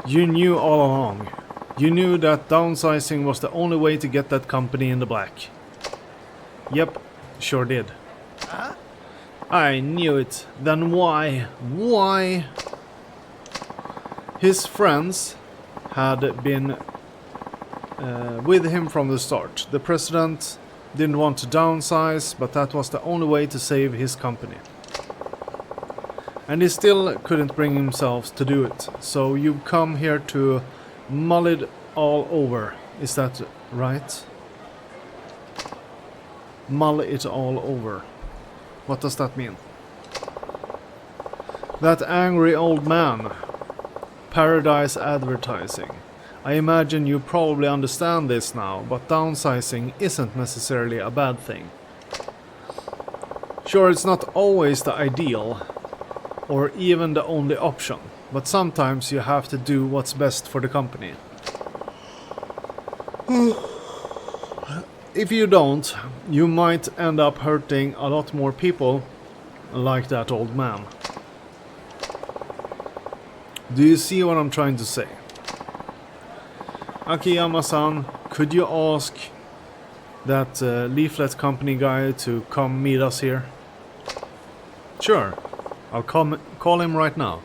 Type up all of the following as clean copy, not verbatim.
You knew all along. You knew that downsizing was the only way to get that company in the black. Yep, sure did. Huh? I knew it. Then why? Why? His friends had been with him from the start. The president didn't want to downsize, but that was the only way to save his company. And he still couldn't bring himself to do it. So you've come here to mull it all over. Is that right? Mull it all over. What does that mean? That angry old man. Paradise Advertising. I imagine you probably understand this now, but downsizing isn't necessarily a bad thing. Sure, it's not always the ideal, or even the only option, but sometimes you have to do what's best for the company. If you don't, you might end up hurting a lot more people, like that old man. Do you see what I'm trying to say? Akiyama-san, could you ask that leaflet company guy to come meet us here? Sure, I'll call him right now.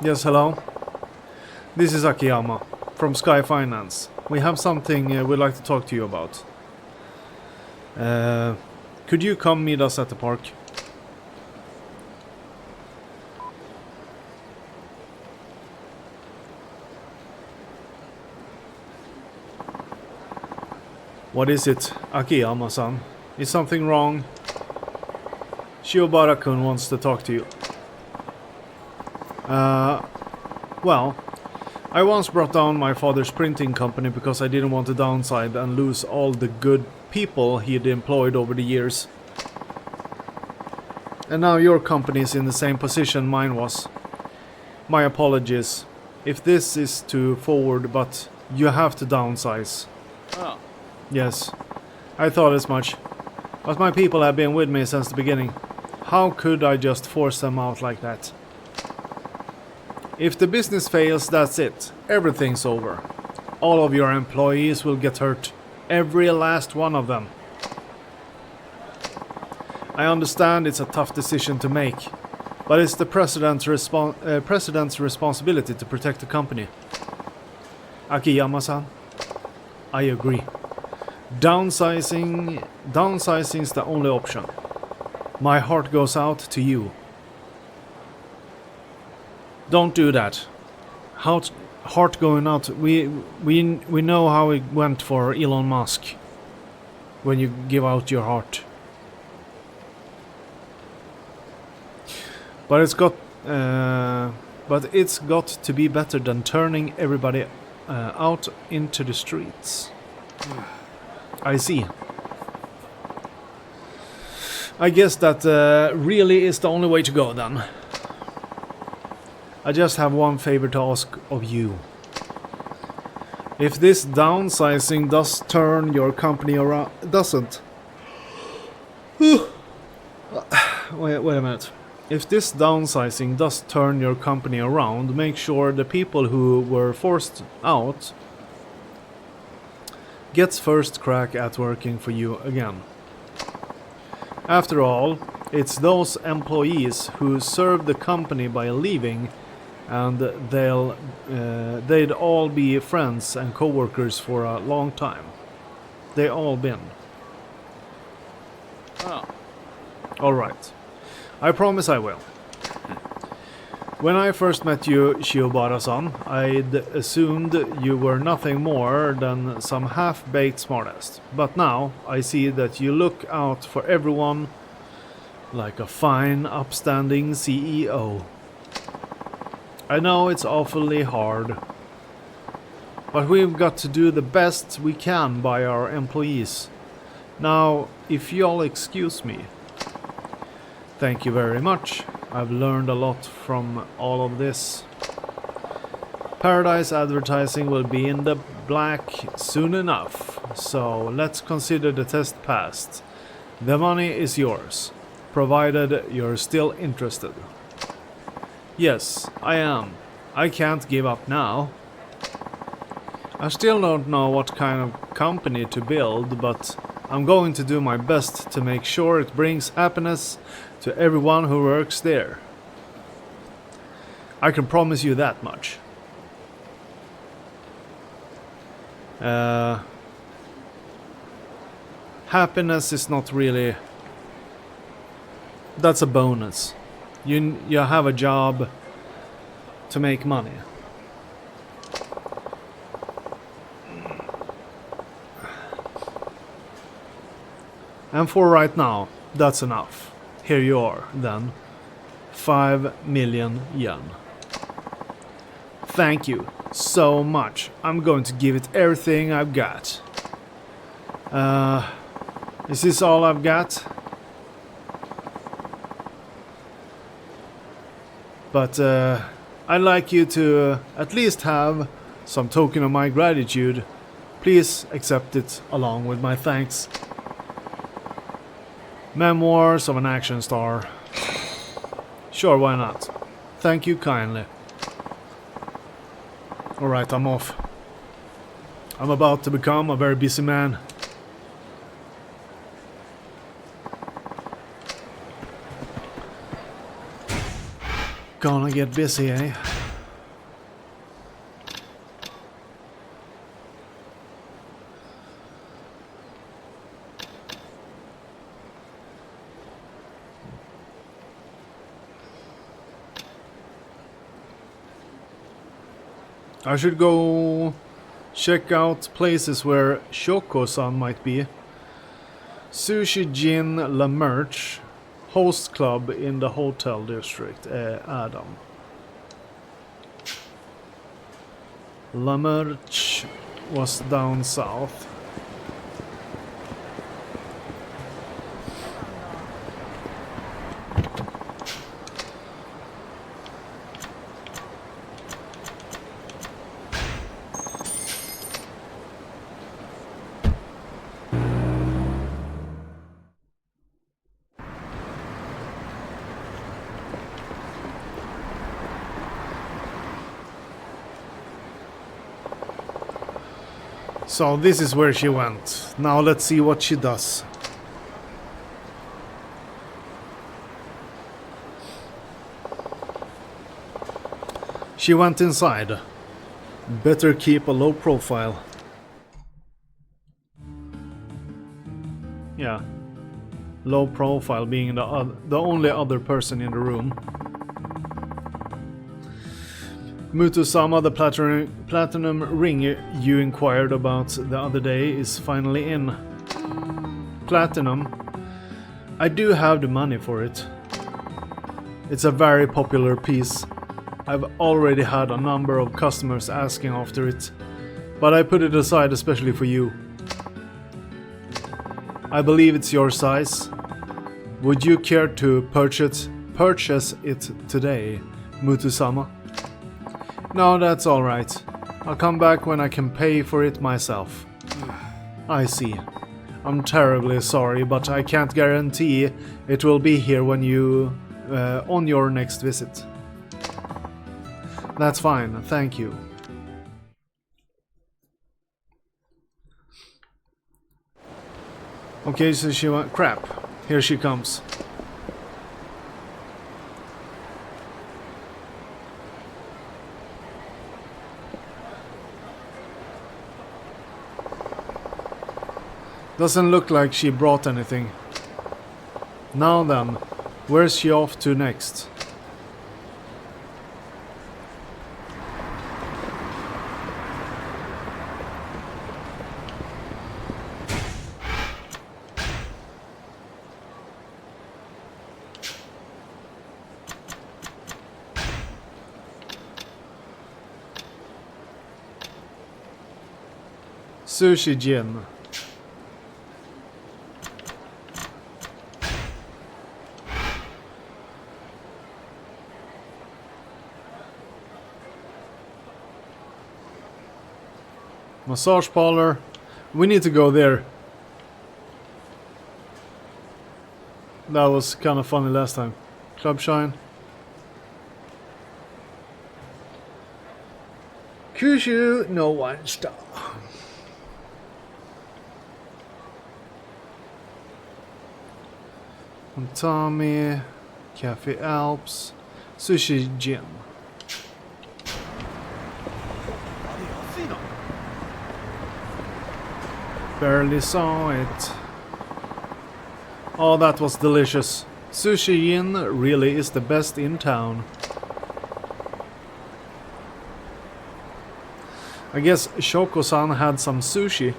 Yes, hello? This is Akiyama from Sky Finance. We have something we'd like to talk to you about. Could you come meet us at the park? What is it, Akiyama-san? Is something wrong? Shiobara-kun wants to talk to you. Well, I once brought down my father's printing company because I didn't want to downsize and lose all the good people he'd employed over the years. And now your company is in the same position mine was. My apologies if this is too forward, but you have to downsize. Oh. Yes, I thought as much. But my people have been with me since the beginning. How could I just force them out like that? If the business fails, that's it. Everything's over. All of your employees will get hurt. Every last one of them. I understand it's a tough decision to make, but it's the president's responsibility to protect the company. Akiyama-san, I agree. Downsizing's the only option. My heart goes out to you. Don't do that. Heart going out. We know how it went for Elon Musk. When you give out your heart. But it's got to be better than turning everybody out into the streets. I see. I guess that really is the only way to go then. I just have one favor to ask of you. If this downsizing does turn your company around... Doesn't. Wait a minute. If this downsizing does turn your company around, make sure the people who were forced out gets first crack at working for you again. After all, it's those employees who served the company by leaving, and they'd all be friends and co-workers for a long time. They all been. Oh. Alright. I promise I will. When I first met you, Shiobara-san, I'd assumed you were nothing more than some half-baked smartass. But now, I see that you look out for everyone like a fine, upstanding CEO. I know it's awfully hard, but we've got to do the best we can by our employees. Now, if you'll excuse me. Thank you very much. I've learned a lot from all of this. Paradise Advertising will be in the black soon enough, so let's consider the test passed. The money is yours, provided you're still interested. Yes, I am. I can't give up now. I still don't know what kind of company to build, but I'm going to do my best to make sure it brings happiness to everyone who works there. I can promise you that much. Happiness is not really... That's a bonus. You have a job to make money. And for right now, that's enough. Here you are, then. 5 million yen. Thank you so much. I'm going to give it everything I've got. Is this all I've got? But I'd like you to at least have some token of my gratitude. Please accept it along with my thanks. Memoirs of an action star. Sure, why not? Thank you kindly. Alright, I'm off. I'm about to become a very busy man. Gonna get busy, eh? I should go check out places where Shoko-san might be. Sushi Gin La Merch, host club in the hotel district, Adam. La Merch was down south. So this is where she went. Now let's see what she does. She went inside. Better keep a low profile. Yeah. Low profile being the only other person in the room. Muto-sama, the platinum ring you inquired about the other day, is finally in. Platinum? I do have the money for it. It's a very popular piece. I've already had a number of customers asking after it, but I put it aside especially for you. I believe it's your size. Would you care to purchase it today, Muto-sama? No, that's alright. I'll come back when I can pay for it myself. I see. I'm terribly sorry, but I can't guarantee it will be here when you... on your next visit. That's fine, thank you. Okay, so she went... Crap. Here she comes. Doesn't look like she brought anything. Now then, where's she off to next? Sushi Gin. Massage parlor. We need to go there. That was kind of funny last time. Club Shine. Shoo no 1 star. Tommy, Cafe Alps, Sushi Gym. Barely saw it. Oh, that was delicious. Sushi Inn really is the best in town. I guess Shoko-san had some sushi.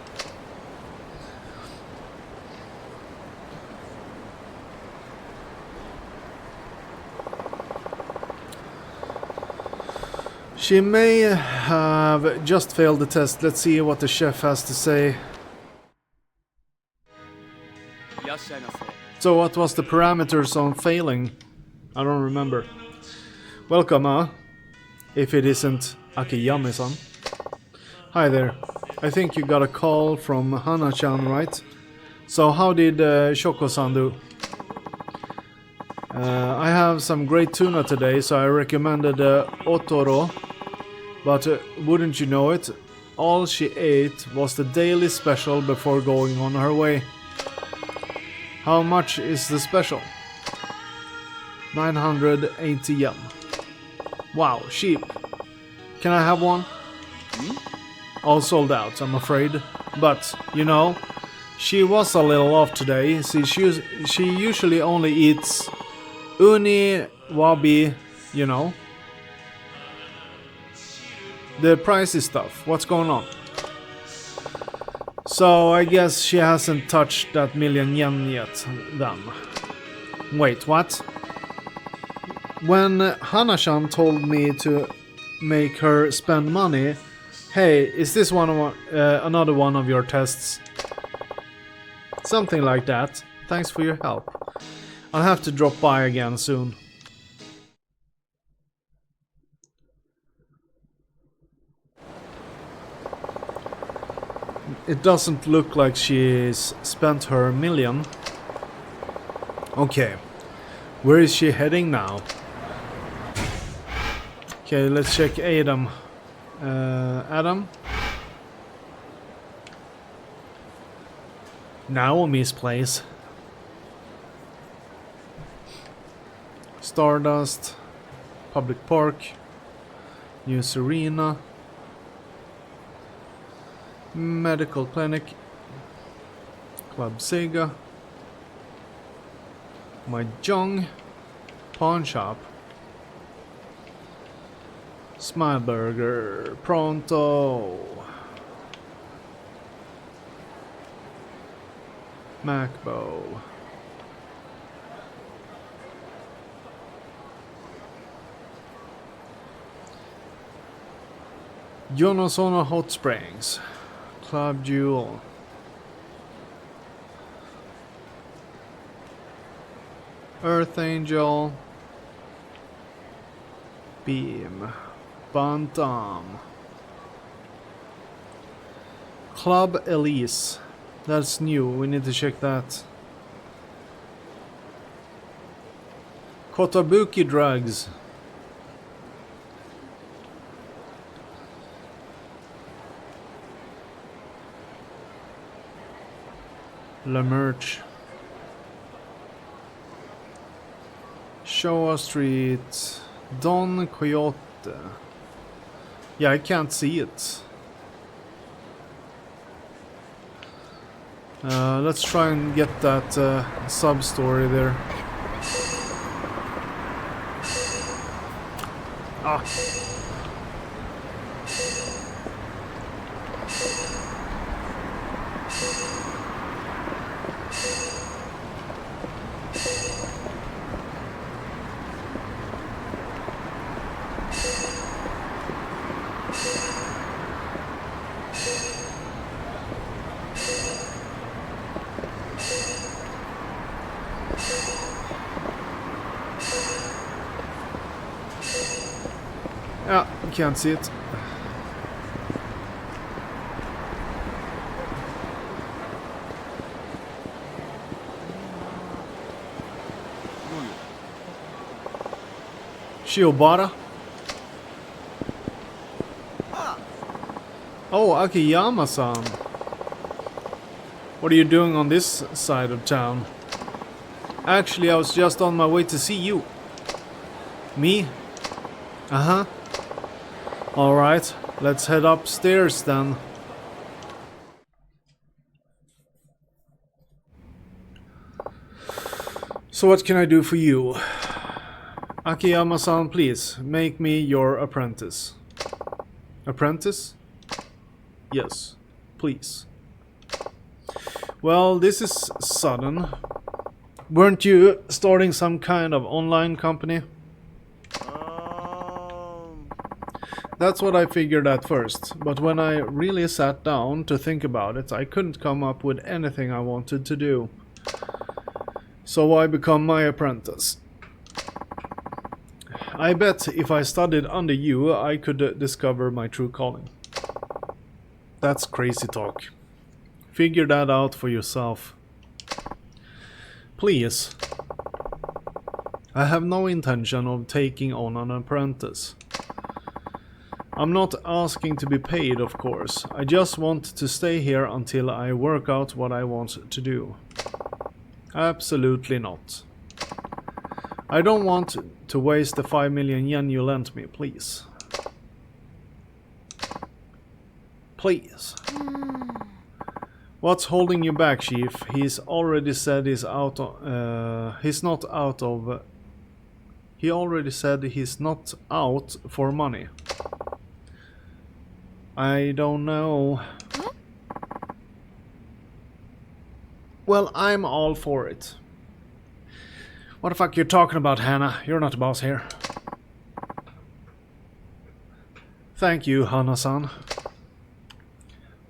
She may have just failed the test. Let's see what the chef has to say. So what was the parameters on failing? I don't remember. Welcome, if it isn't Akiyami-san. Hi there. I think you got a call from Hana-chan, right? So how did Shoko-san do? I have some great tuna today, so I recommended Otoro. But wouldn't you know it, all she ate was the daily special before going on her way. How much is the special? 980 yen. Wow, cheap. Can I have one? All sold out, I'm afraid. But, you know, she was a little off today. See, she usually only eats uni, wabi, you know. The pricey stuff. What's going on? So I guess she hasn't touched that million yen yet, then. Wait, what? When Hana-chan told me to make her spend money, hey, is this another one of your tests? Something like that. Thanks for your help. I'll have to drop by again soon. It doesn't look like she's spent her million. Okay, where is she heading now? Okay, let's check Adam. Adam? Naomi's place. Stardust. Public Park. News Arena. Medical Clinic. Club Sega. Mahjong. Pawn Shop. Smileburger. Pronto. Macbo. Yonosono Hot Springs. Club Jewel. Earth Angel. Beam. Bantam. Club Elise. That's new, we need to check that. Kotobuki Drugs. La Merch. Showa Street. Don Coyote. Yeah, I can't see it. Let's try and get that sub-story there. Ah. Yeah, you can't see it. Shiobara? Oh, Akiyama-san. What are you doing on this side of town? Actually, I was just on my way to see you. Me? Uh-huh. Alright, let's head upstairs then. So what can I do for you? Akiyama-san, please, make me your apprentice. Apprentice? Yes, please. Well, this is sudden. Weren't you starting some kind of online company? That's what I figured at first, but when I really sat down to think about it, I couldn't come up with anything I wanted to do. So I become my apprentice. I bet if I studied under you, I could discover my true calling. That's crazy talk. Figure that out for yourself. Please. I have no intention of taking on an apprentice. I'm not asking to be paid, of course. I just want to stay here until I work out what I want to do. Absolutely not. I don't want to waste the 5 million yen you lent me, please. Please. What's holding you back, Chief? He's already said he's out of... he's not out of... he already said he's not out for money. I don't know. Well, I'm all for it. What the fuck you talking about, Hannah? You're not the boss here. Thank you, Hana-san.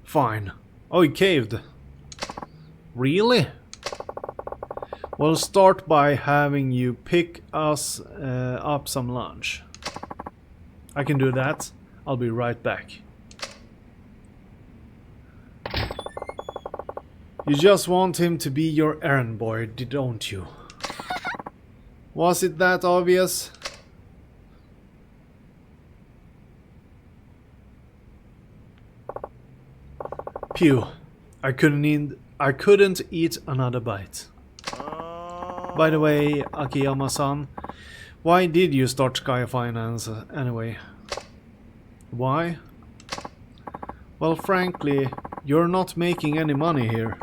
Fine. Oh, he caved. Really? We'll start by having you pick us up some lunch. I can do that. I'll be right back. You just want him to be your errand boy, don't you? Was it that obvious? Pew. I couldn't eat another bite. By the way, Akiyama-san, why did you start Sky Finance anyway? Why? Well, frankly, you're not making any money here.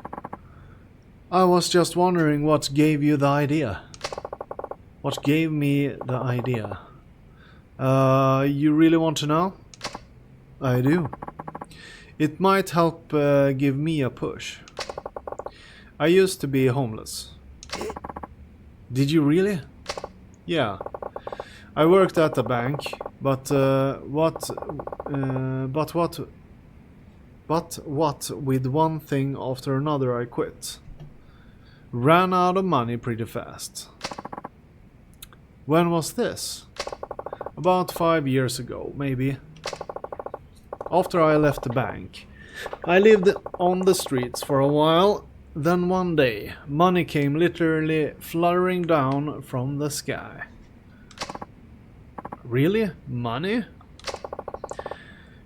I was just wondering what gave you the idea. What gave me the idea? You really want to know? I do. It might help give me a push. I used to be homeless. Did you really? Yeah. I worked at the bank, but what with one thing after another I quit. Ran out of money pretty fast. When was this? About 5 years ago, maybe. After I left the bank, I lived on the streets for a while. Then one day, money came literally fluttering down from the sky. Really? Money?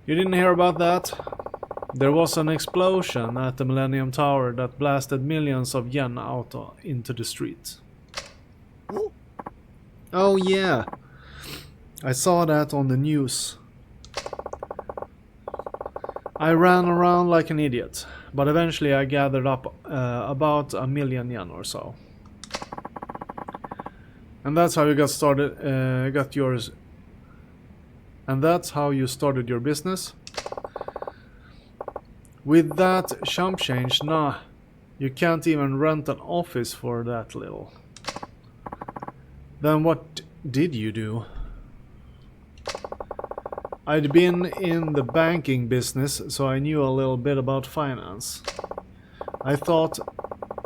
You didn't hear about that? There was an explosion at the Millennium Tower that blasted millions of yen out into the street. Oh yeah, I saw that on the news. I ran around like an idiot, but eventually I gathered up about 1 million yen or so. And that's how you got yours. And that's how you started your business? With that chump change, nah, you can't even rent an office for that little. Then what did you do? I'd been in the banking business, so I knew a little bit about finance. I thought,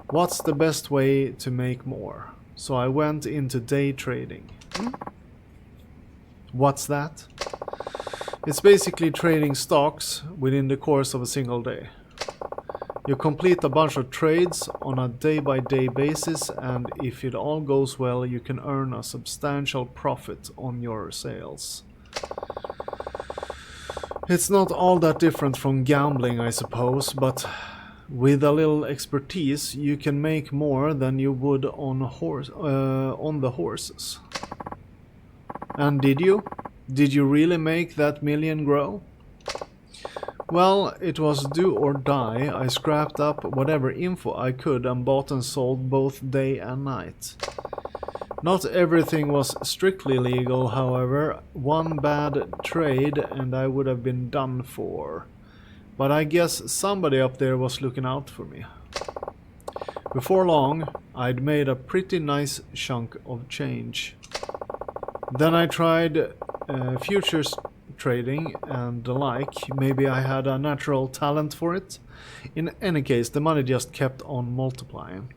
what's the best way to make more? So I went into day trading. What's that? It's basically trading stocks within the course of a single day. You complete a bunch of trades on a day-by-day basis, and if it all goes well, you can earn a substantial profit on your sales. It's not all that different from gambling, I suppose, but with a little expertise, you can make more than you would on the horses. And did you? Did you really make that million grow? Well, it was do or die. I scrapped up whatever info I could and bought and sold both day and night. Not everything was strictly legal, however. One bad trade and I would have been done for. But I guess somebody up there was looking out for me. Before long, I'd made a pretty nice chunk of change. Then I tried futures trading and the like. Maybe I had a natural talent for it. In any case, the money just kept on multiplying.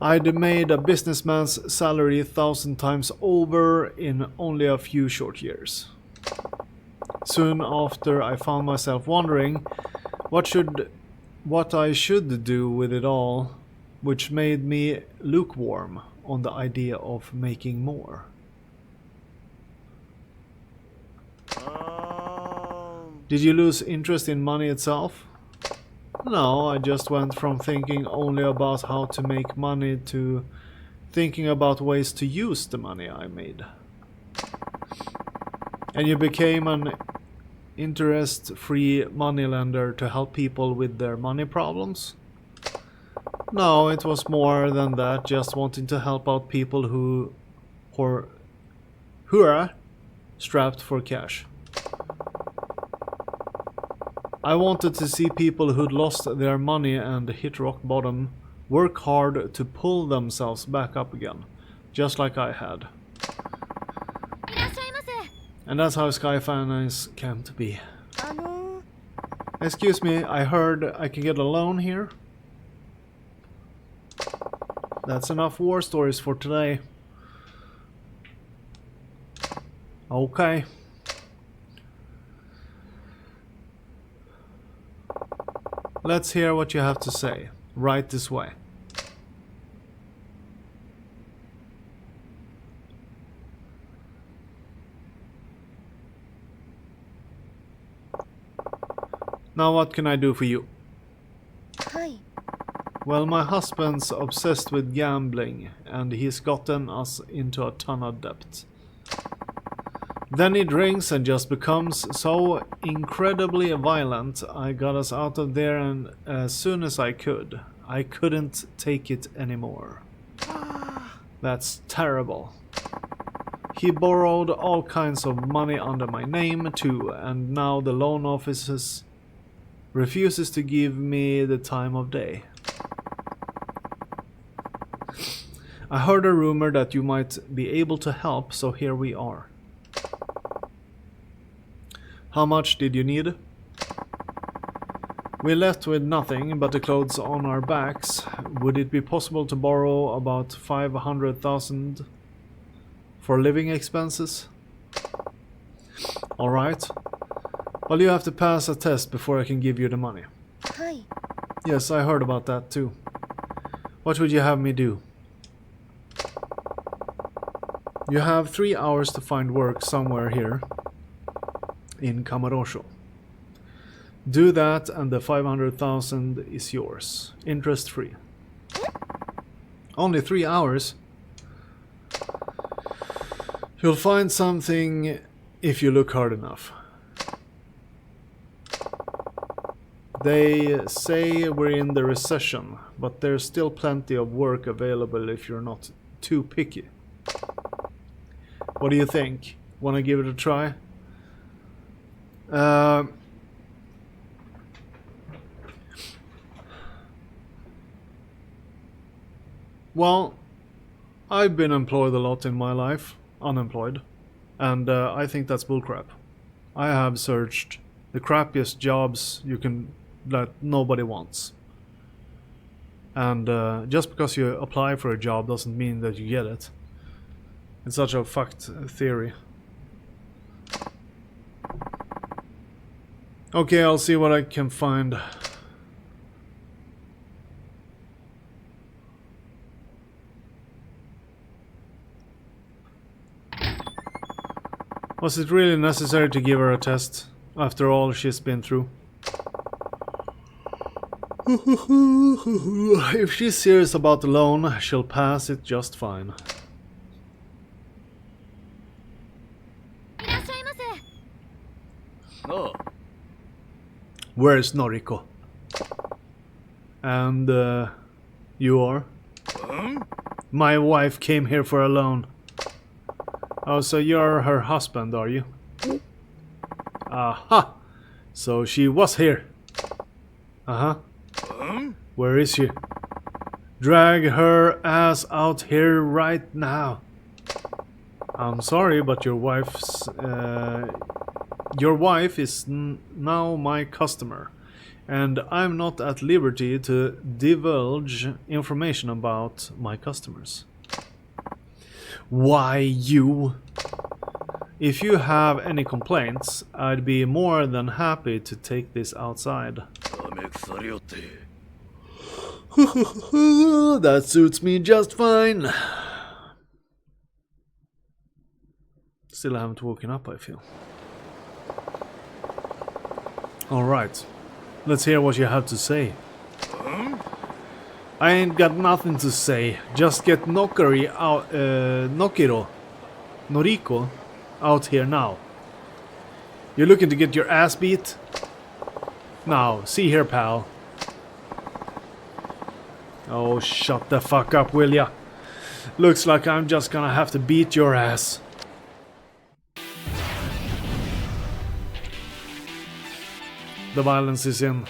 I'd made a businessman's salary 1,000 times over in only a few short years. Soon after, I found myself wondering what I should do with it all, which made me lukewarm on the idea of making more. Did you lose interest in money itself? No, I just went from thinking only about how to make money to thinking about ways to use the money I made. And you became an interest-free moneylender to help people with their money problems? No, it was more than that, just wanting to help out people who are strapped for cash. I wanted to see people who'd lost their money and hit rock bottom work hard to pull themselves back up again, just like I had. And that's how Sky Finance came to be. Excuse me, I heard I can get a loan here. That's enough war stories for today. Okay. Let's hear what you have to say. Right this way. Now what can I do for you? Hi. Well, my husband's obsessed with gambling and he's gotten us into a ton of debt. Then he drinks and just becomes so incredibly violent. I got us out of there and as soon as I could. I couldn't take it anymore. That's terrible. He borrowed all kinds of money under my name too, and now the loan office refuses to give me the time of day. I heard a rumor that you might be able to help, so here we are. How much did you need? We left with nothing but the clothes on our backs. Would it be possible to borrow about 500,000 for living expenses? Alright. Well, you have to pass a test before I can give you the money. Hi. Yes, I heard about that too. What would you have me do? You have 3 hours to find work somewhere here in Kamarosho. Do that and the 500,000 is yours. Interest free. Only 3 hours? You'll find something if you look hard enough. They say we're in the recession, but there's still plenty of work available if you're not too picky. What do you think? Want to give it a try? Well, I've been employed a lot in my life, unemployed, and I think that's bullcrap. I have searched the crappiest jobs that nobody wants. And just because you apply for a job doesn't mean that you get it. It's such a fucked theory. Okay, I'll see what I can find. Was it really necessary to give her a test after all she's been through? If she's serious about the loan, she'll pass it just fine. Oh, Where's Noriko? And you are? My wife came here for a loan. Oh, so you're her husband, are you? Aha! So she was here. Uh-huh. Where is she? Drag her ass out here right now. I'm sorry, but your wife is now my customer, and I'm not at liberty to divulge information about my customers. Why you? If you have any complaints, I'd be more than happy to take this outside. That suits me just fine. Still haven't woken up, I feel. Alright, let's hear what you have to say. I ain't got nothing to say. Just get Noriko out here now. You're looking to get your ass beat? Now, see here, pal. Oh, shut the fuck up, will ya? Looks like I'm just gonna have to beat your ass. The violence is in.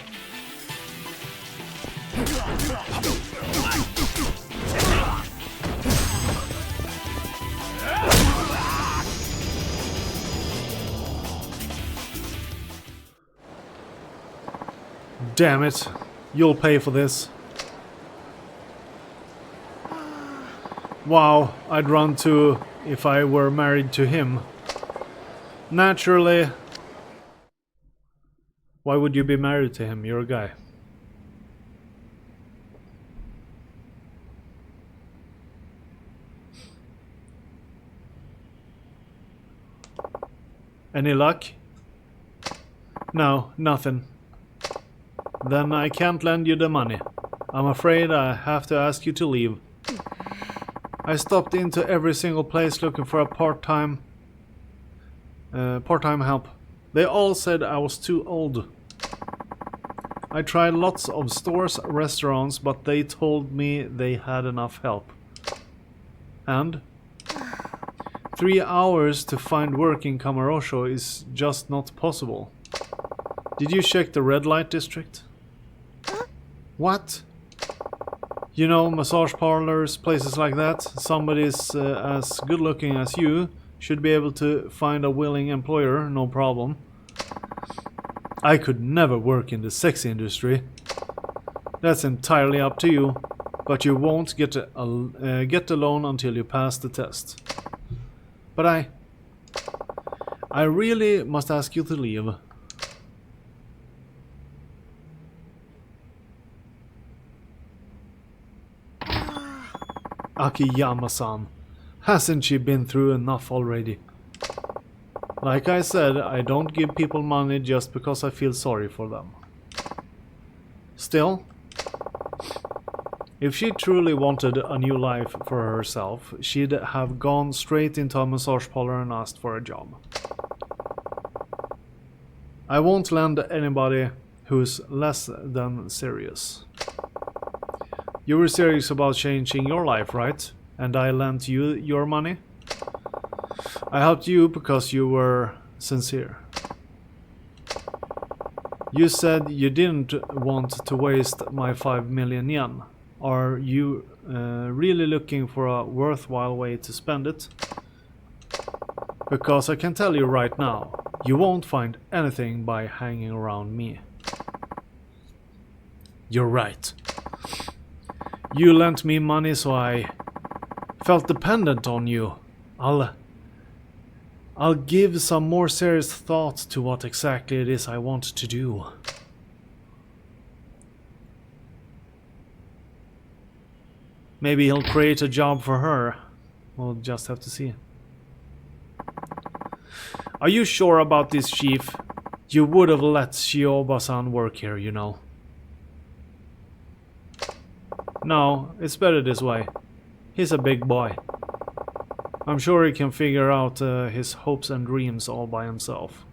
Damn it. You'll pay for this. Wow, I'd run too if I were married to him. Naturally. Why would you be married to him? You're a guy. Any luck? No, nothing. Then I can't lend you the money. I'm afraid I have to ask you to leave. I stopped into every single place looking for a part-time help. They all said I was too old. I tried lots of stores, restaurants, but they told me they had enough help. And 3 hours to find work in Kamarosho is just not possible. Did you check the red light district? What? You know, massage parlors, places like that. Somebody's as good looking as you should be able to find a willing employer, no problem. I could never work in the sex industry. That's entirely up to you, but you won't get the loan until you pass the test. But I really must ask you to leave. Akiyama-san, hasn't she been through enough already? Like I said, I don't give people money just because I feel sorry for them. Still, if she truly wanted a new life for herself, she'd have gone straight into a massage parlor and asked for a job. I won't lend anybody who's less than serious. You were serious about changing your life, right? And I lent you your money? I helped you because you were sincere. You said you didn't want to waste my 5 million yen. Are you really looking for a worthwhile way to spend it? Because I can tell you right now, you won't find anything by hanging around me. You're right. You lent me money, so I felt dependent on you. I'll give some more serious thought to what exactly it is I want to do. Maybe he'll create a job for her. We'll just have to see. Are you sure about this, Chief? You would have let Shioba-san work here, you know. No, it's better this way. He's a big boy. I'm sure he can figure out his hopes and dreams all by himself.